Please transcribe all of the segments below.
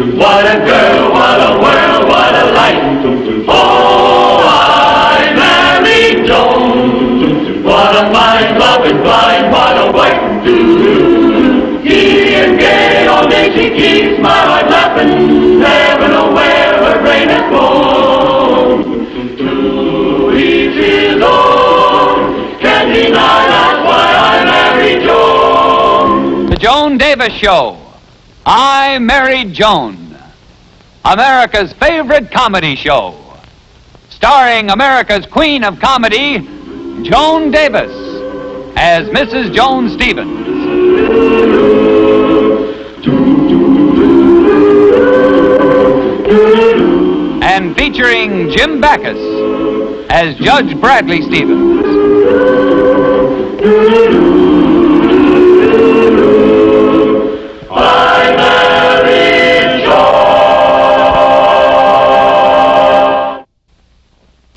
What a girl, what a world, what a life. Oh, I married Joan. What a fine, loving, fine, what a wife. Giddy and gay, all day she keeps my heart laughing. Never know where her brain has gone. To each his own. Can't deny that's why I married Joan. The Joan Davis Show. I Married Joan. America's favorite comedy show. Starring America's queen of comedy, Joan Davis, as Mrs. Joan Stevens. And featuring Jim Backus as Judge Bradley Stevens. I married Joan.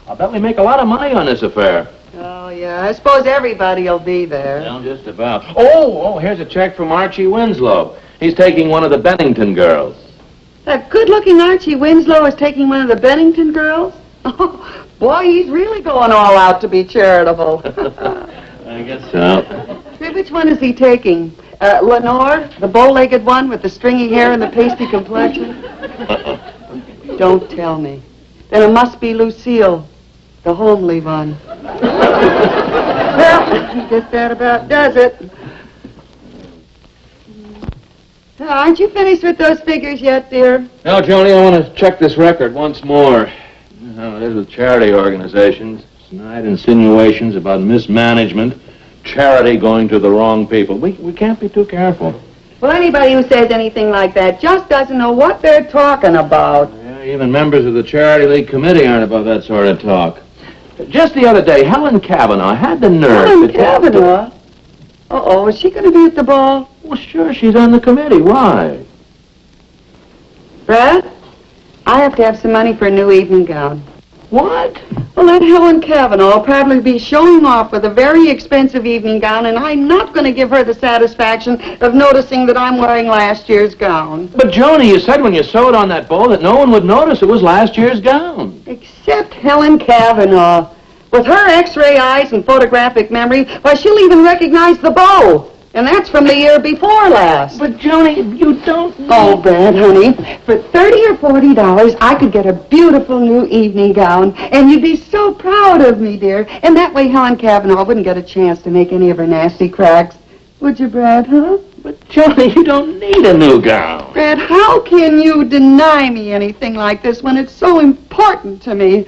I'll bet we make a lot of money on this affair. Oh, yeah. I suppose everybody will be there. Well, just about. Oh, here's a check from Archie Winslow. He's taking one of the Bennington girls. That good-looking Archie Winslow is taking one of the Bennington girls? Oh, boy, he's really going all out to be charitable. I guess so. Which one is he taking? Lenore, the bow-legged one with the stringy hair and the pasty complexion? Don't tell me. Then it must be Lucille, the homely one. Well, I guess that about does it. Aren't you finished with those figures yet, dear? No, Joni, I want to check this record once more. You know how it is with charity organizations. Snide insinuations about mismanagement, charity going to the wrong people. We can't be too careful. Well, anybody who says anything like that just doesn't know what they're talking about. Yeah, even members of the Charity League Committee aren't above that sort of talk. Just the other day, Helen Cavanaugh had the nerve Helen Cavanaugh? Uh-oh, is she going to be at the ball? Well, sure, she's on the committee. Why? Brad, I have to have some money for a new evening gown. What? Well, that Helen Cavanaugh will probably be showing off with a very expensive evening gown, and I'm not going to give her the satisfaction of noticing that I'm wearing last year's gown. But, Joni, you said when you sewed on that bow that no one would notice it was last year's gown. Except Helen Cavanaugh. With her x-ray eyes and photographic memory, why, she'll even recognize the bow. And that's from the year before last. But, Joni, you don't know. Oh, Brad, honey, for $30 or $40, I could get a beautiful new evening gown, and you'd be so proud of me, dear. And that way Helen Cavanaugh wouldn't get a chance to make any of her nasty cracks. Would you, Brad, huh? But, Joni, you don't need a new gown. Brad, how can you deny me anything like this when it's so important to me?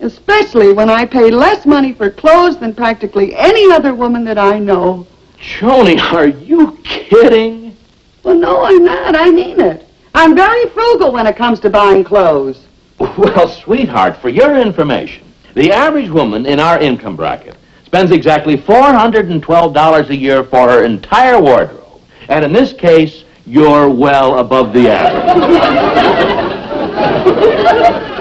Especially when I pay less money for clothes than practically any other woman that I know. Joni, are you kidding? Well, no, I'm not. I mean it. I'm very frugal when it comes to buying clothes. Well, sweetheart, for your information, the average woman in our income bracket spends exactly $412 a year for her entire wardrobe. And in this case, you're well above the average.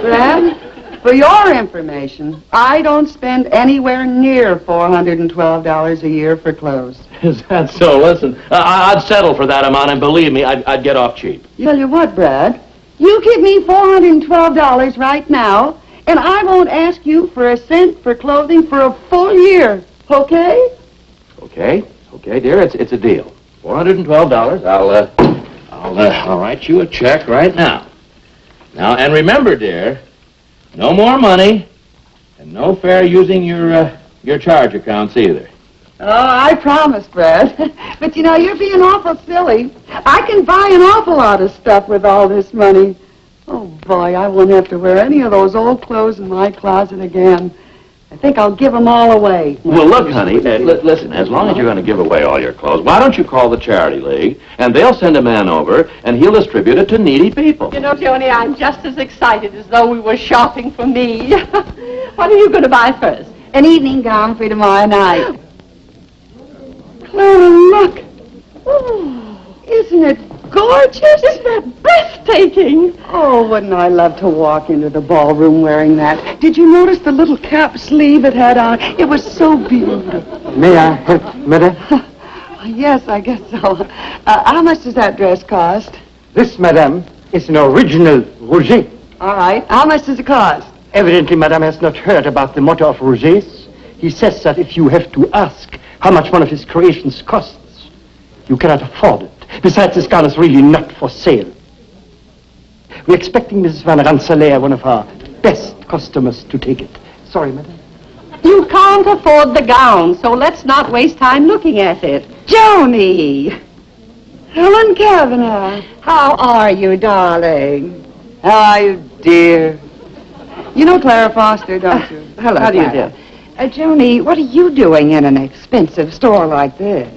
Brad, for your information, I don't spend anywhere near $412 a year for clothes. Is that so? Listen, I'd settle for that amount, and believe me, I'd get off cheap. Tell you what, Brad, you give me $412 right now, and I won't ask you for a cent for clothing for a full year, okay? Okay, dear, it's a deal. $412. I'll write you a check right now. Now, and remember, dear, no more money, and no fair using your charge accounts either. Oh, I promise, Brad. But, you know, you're being awful silly. I can buy an awful lot of stuff with all this money. Oh, boy, I won't have to wear any of those old clothes in my closet again. I think I'll give them all away. Well, look, honey, listen, as long as you're going to give away all your clothes, why don't you call the Charity League, and they'll send a man over, and he'll distribute it to needy people. You know, Joni, I'm just as excited as though we were shopping for me. What are you going to buy first? An evening gown for tomorrow night. Clara, look. Oh, isn't it gorgeous? Isn't that breathtaking? Oh, wouldn't I love to walk into the ballroom wearing that? Did you notice the little cap sleeve it had on? It was so beautiful. May I help, madam? Yes, I guess so. How much does that dress cost? This, madam, It's an original Roger. All right. How much does it cost? Evidently, Madame has not heard about the motto of Roger's. He says that if you have to ask how much one of his creations costs, you cannot afford it. Besides, this gown is really not for sale. We're expecting Mrs. Van Rensselaer, one of our best customers, to take it. Sorry, Madame. You can't afford the gown, so let's not waste time looking at it. Joni! Helen Kavanaugh. How are you, darling? How are you, dear? You know Clara Foster, don't you? Hello, How do you Clara. do? Joni, what are you doing in an expensive store like this?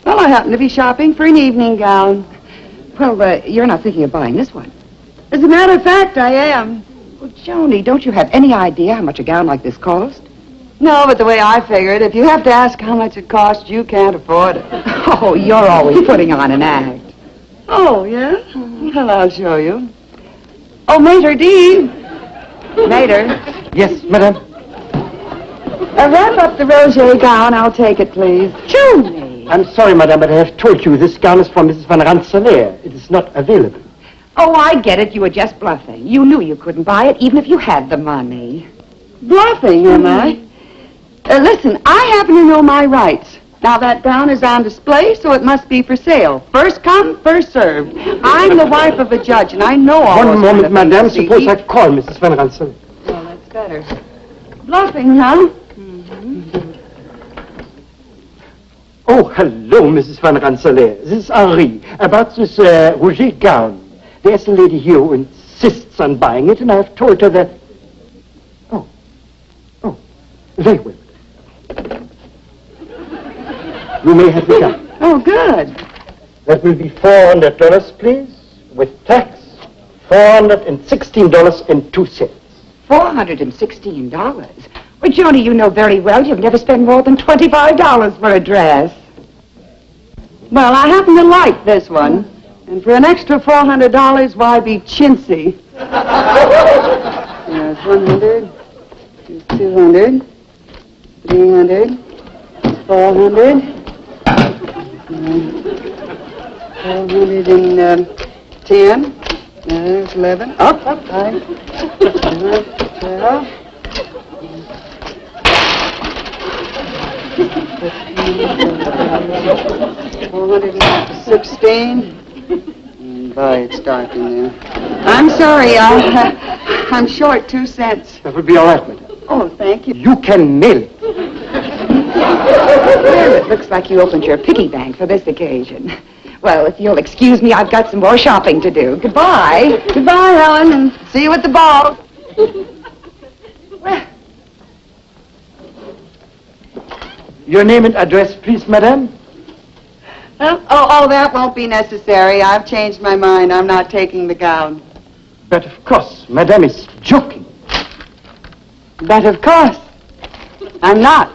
Well, I happen to be shopping for an evening gown. Well, you're not thinking of buying this one. As a matter of fact, I am. Well, Joni, don't you have any idea how much a gown like this costs? No, but the way I figure it, if you have to ask how much it costs, you can't afford it. Oh, you're always putting on an act. Oh, yeah? Well, I'll show you. Oh, Mater D. Mater. Yes, Madame. Wrap up the Roger gown. I'll take it, please. Joni! I'm sorry, Madame, but I have told you this gown is from Mrs. Van Rensselaer. It is not available. Oh, I get it. You were just bluffing. You knew you couldn't buy it, even if you had the money. Bluffing, am I? Listen, I happen to know my rights. Now, that gown is on display, so it must be for sale. First come, first served. I'm the wife of a judge, and I know all One those moment, kind of Madame. things. Suppose I call Mrs. Van Rensselaer. Well, that's better. Bluffing, huh? Oh, hello, Mrs. Van Rensselaer. This is Henri. About this Roger gown. There's a lady here who insists on buying it, and I have told her that... Oh, very well. You may have the gown. Oh, good. That will be $400, please, with tax. $416.02. $416? Well, Joni, you know very well you'll never spend more than $25 for a dress. Well, I happen to like this one. And for an extra $400, why be chintzy? Yes, 100, 200, 300, 400, 410, there's 11, up, 5, 12, 416. Boy, it's dark in there. I'm sorry, I'm short 2 cents. That will be all right, Madame. Oh, thank you. You can mail it. Well, it looks like you opened your piggy bank for this occasion. Well, if you'll excuse me, I've got some more shopping to do. Goodbye. Goodbye, Helen, and see you at the ball. Your name and address, please, Madame. Oh, that won't be necessary. I've changed my mind. I'm not taking the gown. But of course, Madame is joking. But of course, I'm not.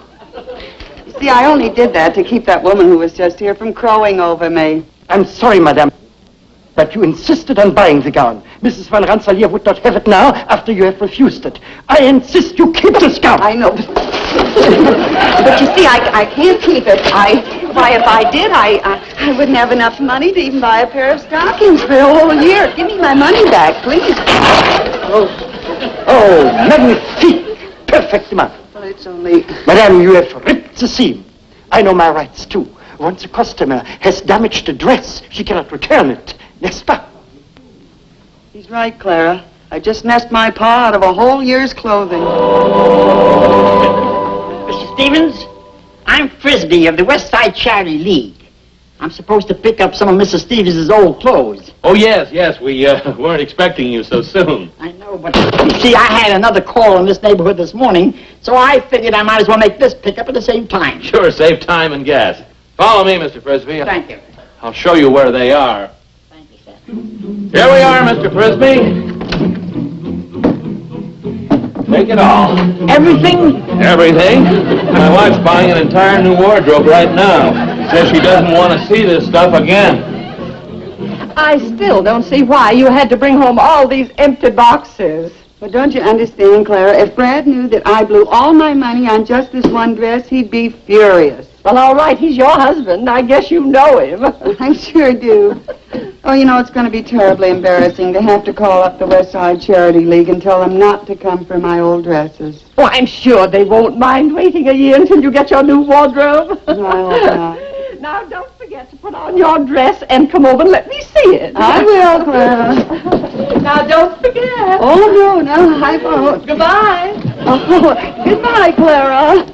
You see, I only did that to keep that woman who was just here from crowing over me. I'm sorry, Madame, but you insisted on buying the gown. Mrs. Van Rensselaer would not have it now after you have refused it. I insist you keep this gown. I know, but you see, I can't keep it. Why, if I did, I wouldn't have enough money to even buy a pair of stockings for a whole year. Give me my money back, please. Oh, magnifique. Perfectement. Well, it's only... Madame, you have ripped the seam. I know my rights, too. Once a customer has damaged a dress, she cannot return it. N'est-ce pas? He's right, Clara. I just messed my paw out of a whole year's clothing. Mr. Stevens, I'm Frisbee of the West Side Charity League. I'm supposed to pick up some of Mrs. Stevens' old clothes. Oh, yes, we weren't expecting you so soon. I know, but you see, I had another call in this neighborhood this morning, so I figured I might as well make this pickup at the same time. Sure, save time and gas. Follow me, Mr. Frisbee. Thank you. I'll show you where they are. Thank you, sir. Here we are, Mr. Frisbee. Take it all. Everything? Everything. My wife's buying an entire new wardrobe right now. Says she doesn't want to see this stuff again. I still don't see why you had to bring home all these empty boxes. But don't you understand, Clara? If Brad knew that I blew all my money on just this one dress, he'd be furious. Well, all right, he's your husband. I guess you know him. I sure do. Oh, you know, it's going to be terribly embarrassing to have to call up the West Side Charity League and tell them not to come for my old dresses. Oh, I'm sure they won't mind waiting a year until you get your new wardrobe. No, I hope not. Now, don't forget to put on your dress and come over and let me see it. I will, Clara. Now, don't forget. Oh, no, I won't. Goodbye. Oh, goodbye, Clara.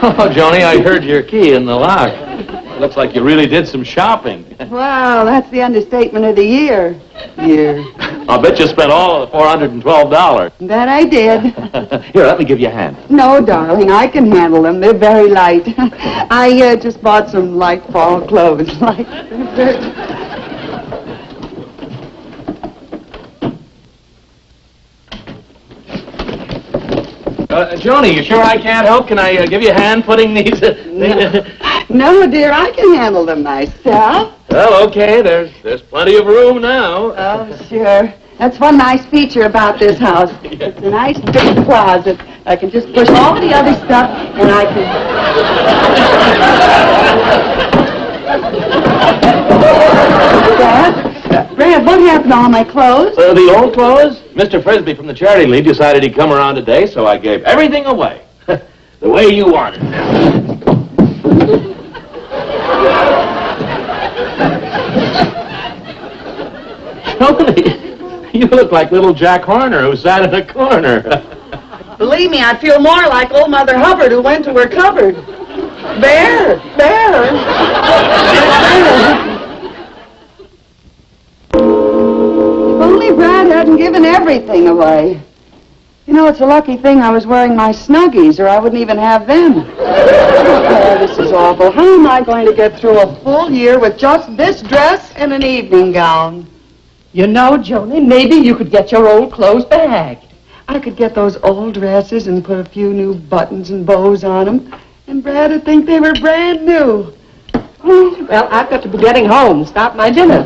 Oh, Joni, I heard your key in the lock. Looks like you really did some shopping. Wow, that's the understatement of the year. I'll bet you spent all of the $412. That I did. Here, let me give you a hand. No, darling, I can handle them. They're very light. I just bought some light fall clothes. Joni, you sure I can't help? Can I give you a hand putting these... No, dear, I can handle them myself. Well, okay, there's plenty of room now. Oh, sure. That's one nice feature about this house. It's a nice big closet. I can just push all the other stuff, and I can... Brad, what happened to all my clothes? The old clothes? Mr. Frisbee from the Charity League decided he'd come around today, so I gave everything away. The way you wanted. Joni, you look like little Jack Horner who sat in a corner. Believe me, I feel more like old Mother Hubbard who went to her cupboard. Bear. If only Brad hadn't given everything away. You know, it's a lucky thing I was wearing my Snuggies, or I wouldn't even have them. Oh, this is awful. How am I going to get through a full year with just this dress and an evening gown? You know, Joni, maybe you could get your old clothes back. I could get those old dresses and put a few new buttons and bows on them, and Brad would think they were brand new. Well, I've got to be getting home. Stop my dinner.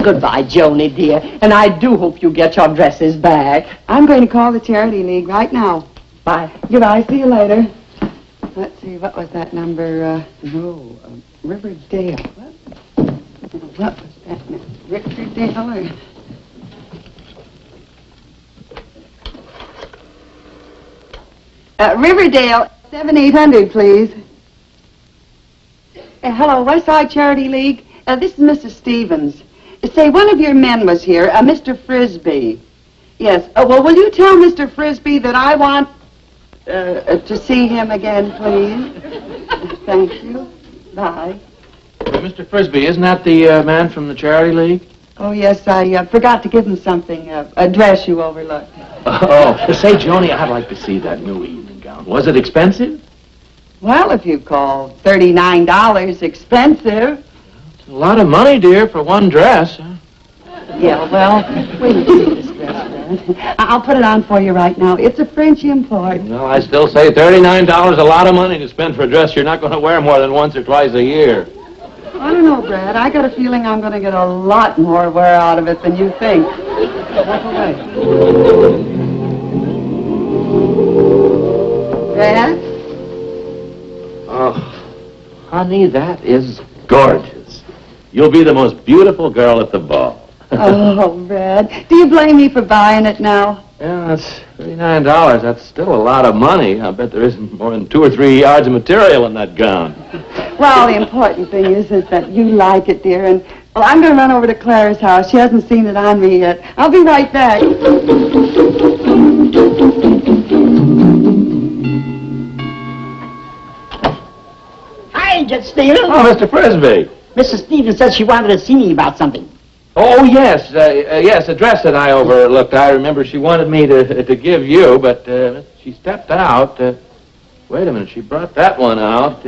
Goodbye, Joni, dear. And I do hope you get your dresses back. I'm going to call the Charity League right now. Bye. Goodbye. See you later. Let's see, what was that number? Riverdale. What was that number? Riverdale or... Riverdale, 7800, please. Hello, West Side Charity League. This is Mrs. Stevens. Say, one of your men was here, Mr. Frisbee. Yes. Well, will you tell Mr. Frisbee that I want to see him again, please? Thank you. Bye. Mr. Frisbee, isn't that the man from the Charity League? Oh, yes, I forgot to give him something, a dress you overlooked. Oh, say, Joni, I'd like to see that new evening gown. Was it expensive? Well, if you call $39 expensive. It's a lot of money, dear, for one dress. Huh? Yeah, well, wait a minute, this dress, Brad. I'll put it on for you right now. It's a French import. No, I still say $39 a lot of money to spend for a dress you're not going to wear more than once or twice a year. I don't know, Brad. I got a feeling I'm going to get a lot more wear out of it than you think. Walk away. Brad? Oh, honey, that is gorgeous. You'll be the most beautiful girl at the ball. Oh, Brad. Do you blame me for buying it now? Yeah, that's $39. That's still a lot of money. I bet there isn't more than 2 or 3 yards of material in that gown. Well, the important thing is that you like it, dear. And, well, I'm going to run over to Clara's house. She hasn't seen it on me yet. I'll be right back. Hi, Judge Stevens. Oh, Mr. Frisbee. Mrs. Stevens said she wanted to see me about something. Oh, yes. Yes, a dress that I overlooked. I remember she wanted me to give you, but she stepped out. Wait a minute. She brought that one out.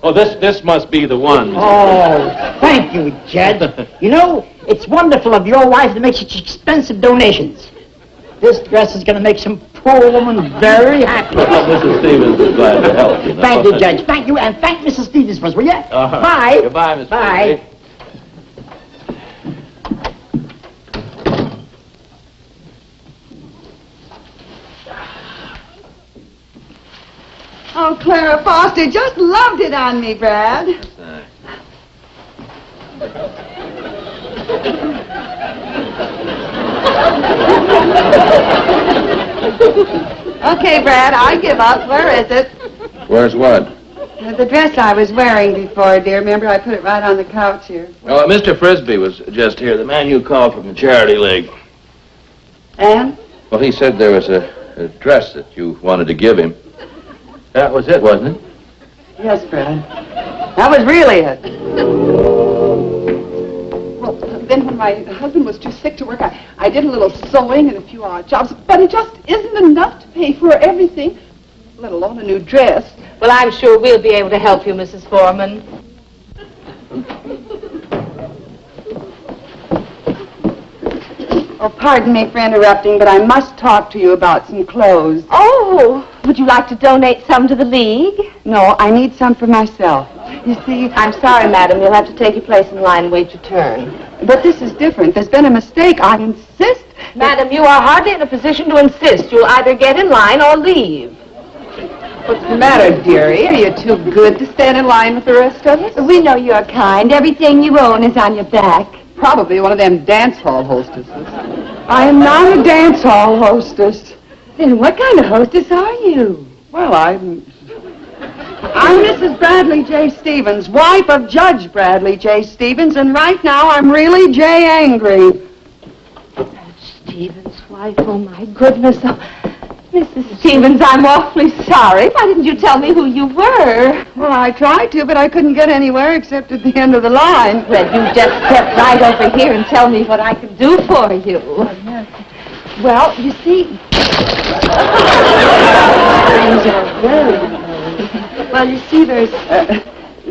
Oh, this must be the one. Oh, thank you, Judge. You know, it's wonderful of your wife to make such expensive donations. This dress is going to make some poor woman very happy. Well, Mrs. Stevens is glad to help, you know. Thank you, Judge. Thank you, and thank Mrs. Stevens first, will you? Bye. Goodbye, Miss Bye. Frisbee. Oh, Clara Foster just loved it on me, Brad. Okay, Brad, I give up. Where is it? Where's what? The dress I was wearing before, dear. Remember, I put it right on the couch here. Oh, Mr. Frisbee was just here, the man you called from the Charity League. And? Well, he said there was a dress that you wanted to give him. That was it, wasn't it? Yes, Brad. That was really it. Well, then when my husband was too sick to work, I did a little sewing and a few odd jobs, but it just isn't enough to pay for everything, let alone a new dress. Well, I'm sure we'll be able to help you, Mrs. Foreman. Oh, pardon me for interrupting, but I must talk to you about some clothes. Oh, would you like to donate some to the League? No, I need some for myself. You see, I'm sorry, madam. You'll have to take your place in line and wait your turn. but this is different. There's been a mistake. I insist. Madam, you are hardly in a position to insist. You'll either get in line or leave. What's the matter, dearie? Are you too good to stand in line with the rest of us? We know you're kind. Everything you own is on your back. Probably one of them dance hall hostesses. I am not a dance hall hostess. Then what kind of hostess are you? Well, I'm Mrs. Bradley J. Stevens, wife of Judge Bradley J. Stevens, and right now I'm really J. Angry. Stevens' wife, oh my goodness. Oh, Mrs. Stevens, I'm awfully sorry. Why didn't you tell me who you were? Well, I tried to, but I couldn't get anywhere except at the end of the line. Well, you just step right over here and tell me what I can do for you. Well, you see... Well, you see, there's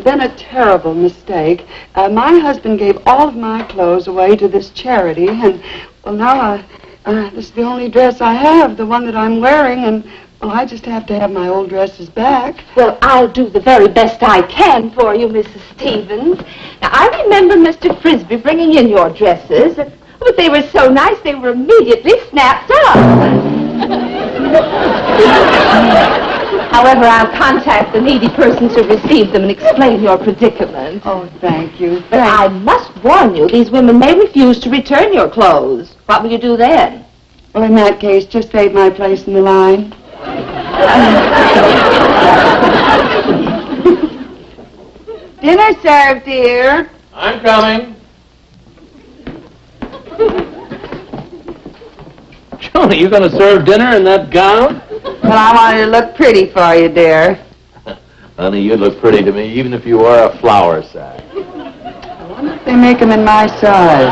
been a terrible mistake. My husband gave all of my clothes away to this charity, and, well, now this is the only dress I have, the one that I'm wearing, and, well, I just have to have my old dresses back. Well, I'll do the very best I can for you, Mrs. Stevens. Now, I remember Mr. Frisbee bringing in your dresses, but they were so nice they were immediately snapped up. However, I'll contact the needy persons who received them and explain your predicament. Oh, thank you. But I must warn you, these women may refuse to return your clothes. What will you do then? Well, in that case, just save my place in the line. Dinner served, dear. I'm coming. Joan, are you going to serve dinner in that gown? Well, I wanted to look pretty for you, dear. Honey, you look pretty to me, even if you wore a flour sack. They make them in my size.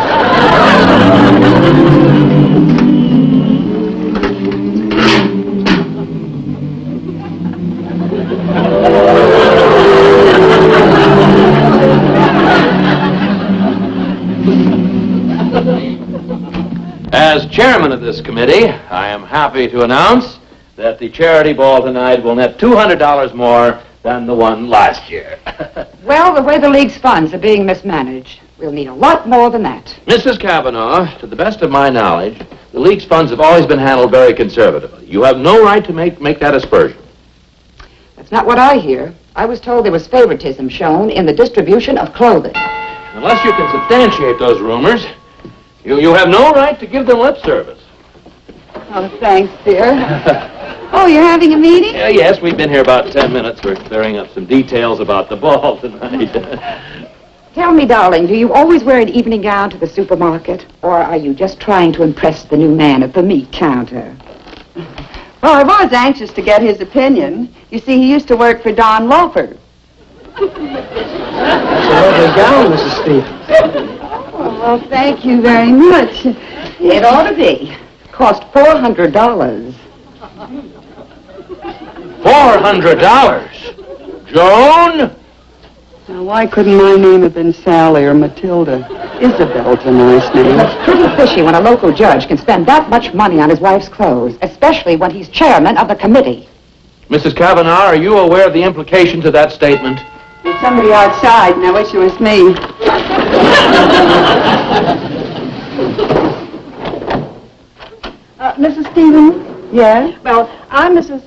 As chairman of this committee, I am happy to announce that the charity ball tonight will net $200 more than the one last year. Well, the way the League's funds are being mismanaged, we'll need a lot more than that. Mrs. Kavanaugh, to the best of my knowledge, the League's funds have always been handled very conservatively. You have no right to make that aspersion. That's not what I hear. I was told there was favoritism shown in the distribution of clothing. Unless you can substantiate those rumors, you have no right to give them lip service. Oh, thanks, dear. Oh, you're having a meeting? Yes, we've been here about 10 minutes. We're clearing up some details about the ball tonight. Tell me, darling, do you always wear an evening gown to the supermarket? Or are you just trying to impress the new man at the meat counter? Well, I was anxious to get his opinion. You see, he used to work for Don Loafer. That's a lovely gown, Mrs. Stevens. Oh, well, thank you very much. It ought to be. Cost $400. $400? Joan? Now, why couldn't my name have been Sally or Matilda? Isabel's a nice name. It's pretty fishy when a local judge can spend that much money on his wife's clothes, especially when he's chairman of the committee. Mrs. Kavanaugh, are you aware of the implications of that statement? There's somebody outside, and I wish it was me. Mrs. Stevens? Yes? Well, I'm Mrs.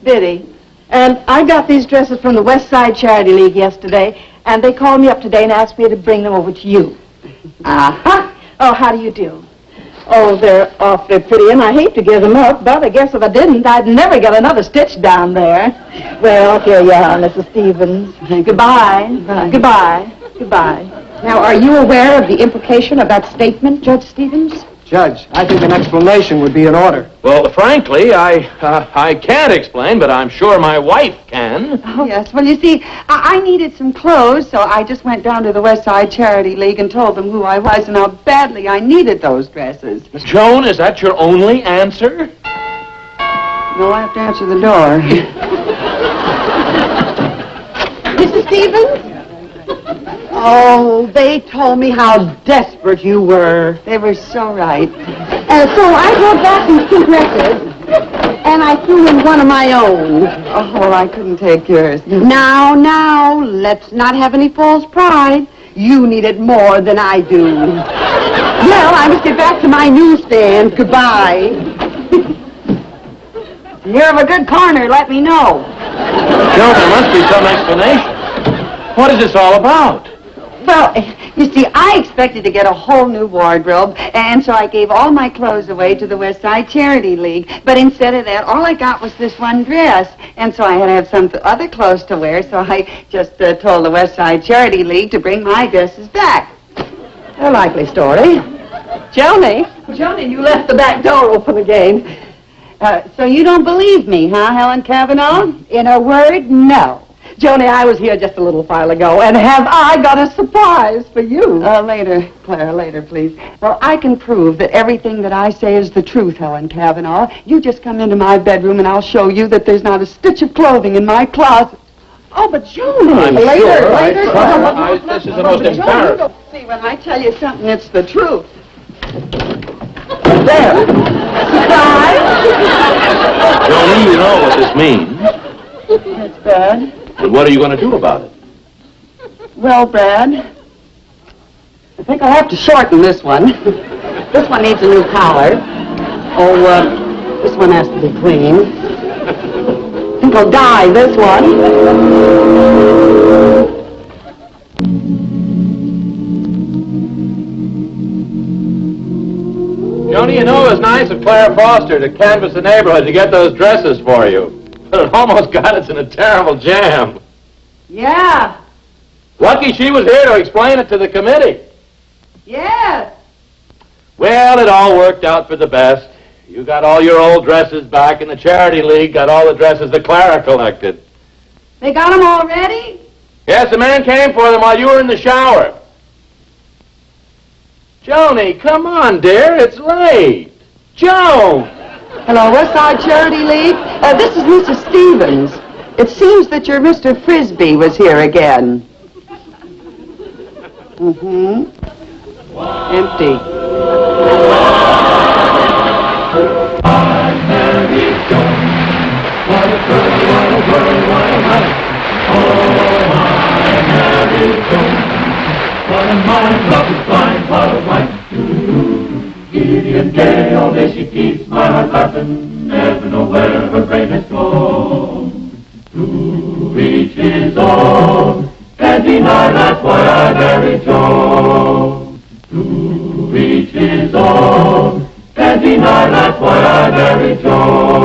Biddy. And I got these dresses from the West Side Charity League yesterday, and they called me up today and asked me to bring them over to you. Uh-huh. Oh, how do you do? Oh, they're awfully pretty, and I hate to give them up, but I guess if I didn't, I'd never get another stitch down there. Well, here you are, Mrs. Stevens. Goodbye. Goodbye. Goodbye. Now, are you aware of the implication of that statement, Judge Stevens? Judge, I think an explanation would be in order. Well, frankly, I can't explain, but I'm sure my wife can. Oh, yes. Well, you see, I needed some clothes, so I just went down to the West Side Charity League and told them who I was and how badly I needed those dresses. Joan, is that your only answer? No, I have to answer the door. Mrs. Stevens? Oh, they told me how desperate you were. They were so right. So I brought back these 2 dresses, and I threw in one of my own. Oh, well, I couldn't take yours. Now, let's not have any false pride. You need it more than I do. Well, I must get back to my newsstand. Goodbye. If you hear of a good corner, let me know. Joan, there must be some explanation. What is this all about? Well, you see, I expected to get a whole new wardrobe, and so I gave all my clothes away to the West Side Charity League. But instead of that, all I got was this one dress, and so I had to have some other clothes to wear, so I just told the West Side Charity League to bring my dresses back. A likely story. Joni, you left the back door open again. So you don't believe me, huh, Helen Cavanaugh? In a word, no. Joni, I was here just a little while ago, and have I got a surprise for you? Later, Clara, later, please. Well, I can prove that everything that I say is the truth, Helen Cavanaugh. You just come into my bedroom, and I'll show you that there's not a stitch of clothing in my closet. Oh, but Joni! I'm Later. This is the most embarrassing. See, when I tell you something, it's the truth. There. Surprise? Johnny, you know what this means. It's bad. And what are you going to do about it? Well, Brad, I think I'll have to shorten this one. This one needs a new collar. Oh, this one has to be clean. I think I'll dye this one. Johnny, you know it was nice of Claire Foster to canvass the neighborhood to get those dresses for you. But it almost got us in a terrible jam. Yeah. Lucky she was here to explain it to the committee. Yes. Well, it all worked out for the best. You got all your old dresses back, and the Charity League got all the dresses that Clara collected. They got them already? Yes, the man came for them while you were in the shower. Joni, come on, dear. It's late. Joan! Hello, West Side Charity League. This is Mrs. Stevens. It seems that your Mr. Frisbee was here again. Mm-hmm. Empty. What a mind, love is blind, what a wife. Giddy and gay, all day she keeps my heart laughing, never know where her brain has gone. To reach his own, can't deny, that's why I married Joan. To reach his own, can't deny, that's why I married Joan.